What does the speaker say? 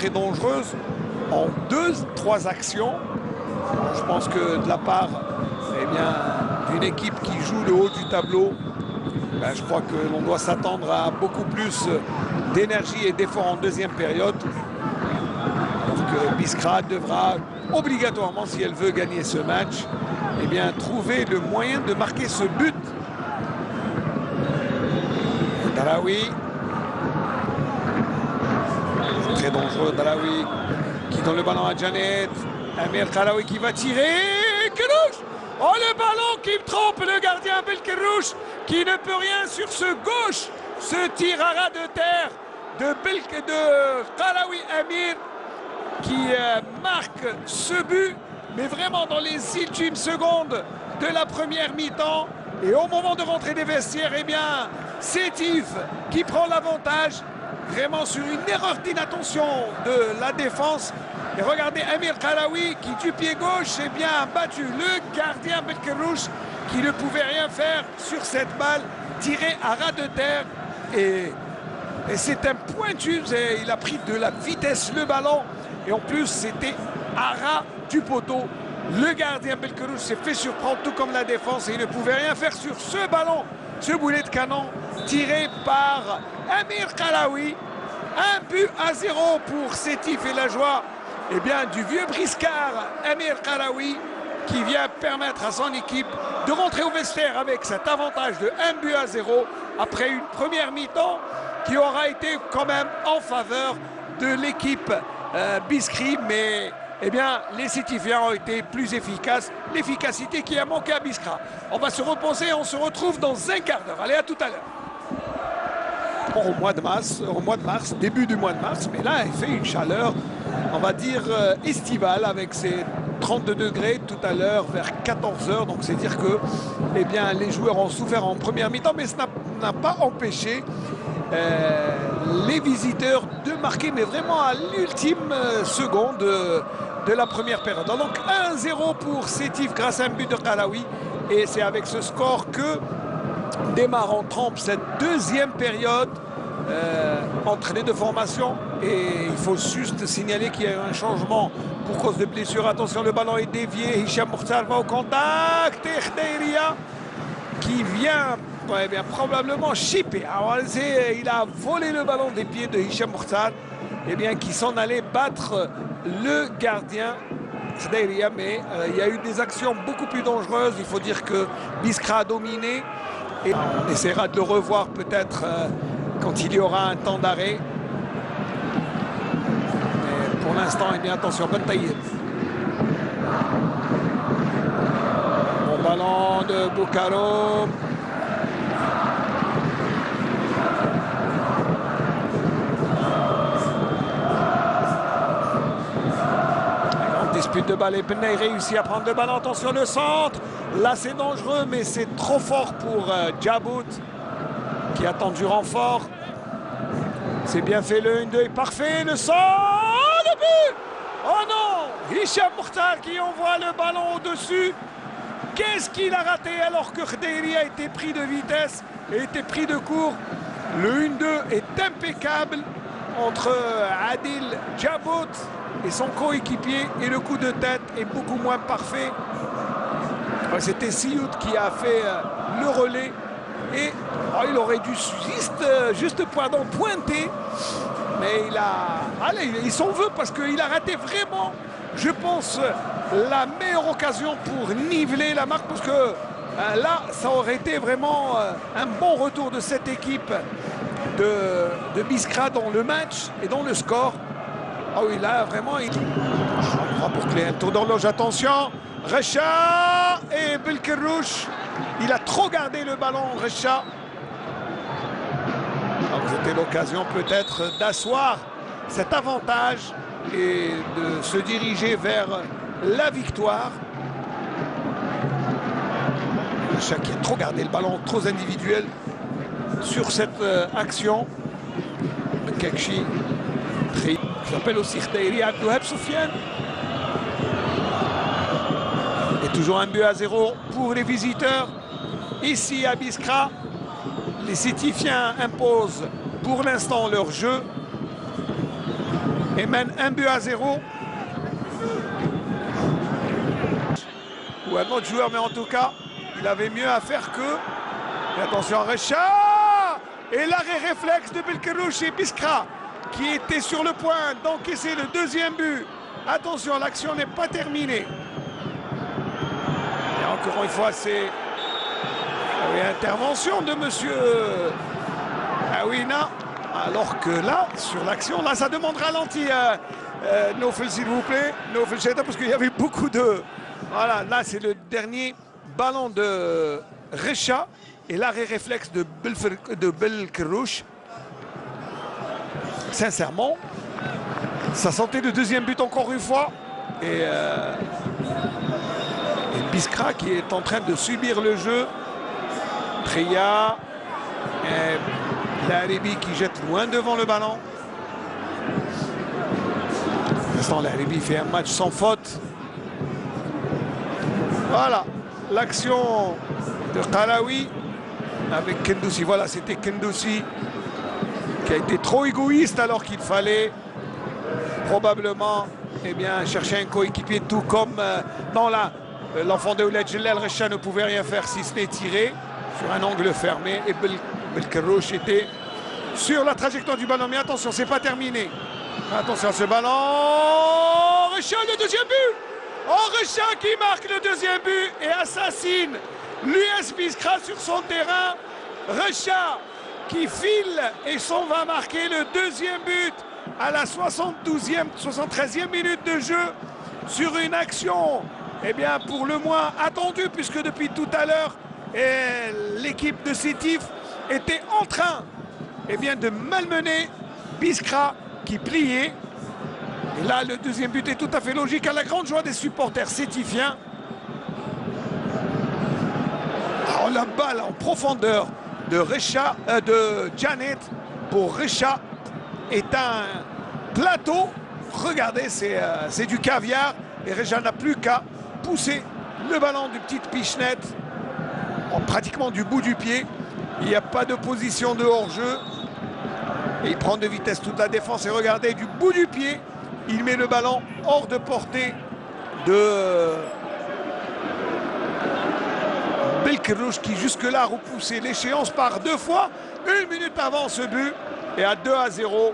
très dangereuse en 2-3 actions. Je pense que de la part d'une équipe qui joue le haut du tableau, je crois que l'on doit s'attendre à beaucoup plus d'énergie et d'effort en deuxième période. Alors que Biskra devra obligatoirement, si elle veut gagner ce match, trouver le moyen de marquer ce but. Dalaoui. Très dangereux, Dalaoui qui donne le ballon à Janet. Amir Kalaoui qui va tirer. Kerouche. Oh, le ballon qui trompe le gardien Belkerouche qui ne peut rien sur ce gauche. Ce tir à ras de terre de Kalaoui Amir qui marque ce but, mais vraiment dans les ultimes secondes de la première mi-temps. Et au moment de rentrer des vestiaires, Sétif qui prend l'avantage, vraiment sur une erreur d'inattention de la défense. Et regardez Amir Kalaoui qui du pied gauche a battu le gardien Belkerouche qui ne pouvait rien faire sur cette balle tirée à ras de terre. Et c'est un pointu, il a pris de la vitesse le ballon. Et en plus, c'était à ras du poteau. Le gardien Belkerouche s'est fait surprendre, tout comme la défense, et il ne pouvait rien faire sur ce ballon, ce boulet de canon tiré par Amir Kalaoui. 1-0 pour Sétif et la joie du vieux briscard Amir Kalaoui qui vient permettre à son équipe de rentrer au vestiaire avec cet avantage de 1-0 après une première mi-temps qui aura été quand même en faveur de l'équipe Biskri, mais les Sétifiens ont été plus efficaces. L'efficacité qui a manqué à Biskra. On va se reposer, on se retrouve dans un quart d'heure. Allez, à tout à l'heure. Au mois de mars, début du mois de mars, mais là, il fait une chaleur, on va dire, estivale avec ses 32 degrés tout à l'heure vers 14 h. Donc, c'est dire que les joueurs ont souffert en première mi-temps, mais ça n'a pas empêché les visiteurs de marquer, mais vraiment à l'ultime seconde de la première période. Donc 1-0 pour Sétif grâce à un but de Kalaoui. Et c'est avec ce score que démarre en trompe cette deuxième période entre les deux formations. Et il faut juste signaler qu'il y a eu un changement pour cause de blessure. Attention, le ballon est dévié. Hicham Mokhtar va au contact. Et Khedeiria qui vient probablement chipper. Alors, il a volé le ballon des pieds de Hicham Mokhtar, qui s'en allait battre le gardien Khedeiria, mais il y a eu des actions beaucoup plus dangereuses. Il faut dire que Biskra a dominé et on essaiera de le revoir peut-être quand il y aura un temps d'arrêt. Mais pour l'instant, attention, Ben Taïeb. Bon ballon de Boukaro. Dispute de balle et Benay réussit à prendre le ballon. Attention, le centre. Là, c'est dangereux, mais c'est trop fort pour Djabout qui attend du renfort. C'est bien fait, le 1-2 est parfait. Le centre, le but. Oh non, Hicham Mokhtar qui envoie le ballon au-dessus. Qu'est-ce qu'il a raté alors que Khedeiria a été pris de vitesse et était pris de court. Le 1-2 est impeccable entre Adil Djabout et son coéquipier, et le coup de tête est beaucoup moins parfait. C'était Sioud qui a fait le relais et il aurait dû juste pointer, mais il s'en veut parce qu'il a raté vraiment, je pense, la meilleure occasion pour niveler la marque, parce que là, ça aurait été vraiment un bon retour de cette équipe de Biskra dans le match et dans le score. Ah oui, là, vraiment, on va boucler un tour d'horloge. Attention, Recha et Belkerouche. Il a trop gardé le ballon, Recha. C'était l'occasion peut-être d'asseoir cet avantage et de se diriger vers la victoire. Recha qui a trop gardé le ballon, trop individuel sur cette action. Kekchi. J'appelle aussi Khedeiria Abdouhab Soufiane. Et toujours 1-0 pour les visiteurs. Ici à Biskra, les Sétifiens imposent pour l'instant leur jeu. et mène 1-0. Ou un autre joueur, mais en tout cas, il avait mieux à faire que... Et attention, Recha! Et l'arrêt réflexe de Belkerouche et Biskra, qui était sur le point d'encaisser le deuxième but. Attention, l'action n'est pas terminée. Et encore une fois, c'est intervention de monsieur Awina. Alors que là, sur l'action, là, ça demande ralenti. Nofel, s'il vous plaît. Nofel Cheta, parce qu'il y avait beaucoup de... Voilà, là, c'est le dernier ballon de Recha. Et l'arrêt réflexe de Belkerouche. Sincèrement, ça sentait le deuxième but encore une fois. Et Biskra qui est en train de subir le jeu. Tria. L'Aribi qui jette loin devant le ballon. Pour l'instant, l'Aribi fait un match sans faute. Voilà, l'action de Qaraoui avec Kendoussi. Voilà, c'était Kendoussi qui a été trop égoïste alors qu'il fallait probablement chercher un coéquipier, tout comme l'enfant de Ouled Jellal Recha ne pouvait rien faire si ce n'est tirer sur un angle fermé. Et Belkerouche était sur la trajectoire du ballon. Mais attention, c'est pas terminé. Attention à ce ballon. Recha, le deuxième but. Oh, Recha qui marque le deuxième but et assassine l'US Biskra sur son terrain. Recha qui file et s'en va marquer le deuxième but à la 73e minute de jeu sur une action pour le moins attendue, puisque depuis tout à l'heure l'équipe de Sétif était en train de malmener Biskra qui pliait. Et là, le deuxième but est tout à fait logique, à la grande joie des supporters sétifiens. Alors, la balle en profondeur de Janet pour Recha est un plateau. Regardez, c'est du caviar. Et Recha n'a plus qu'à pousser le ballon de petite pichenette pratiquement du bout du pied. Il n'y a pas de position de hors-jeu. Et il prend de vitesse toute la défense. Et regardez, du bout du pied, il met le ballon hors de portée de Belkerouche qui jusque-là a repoussé l'échéance par 2 fois. 1 minute avant ce but et à 2-0.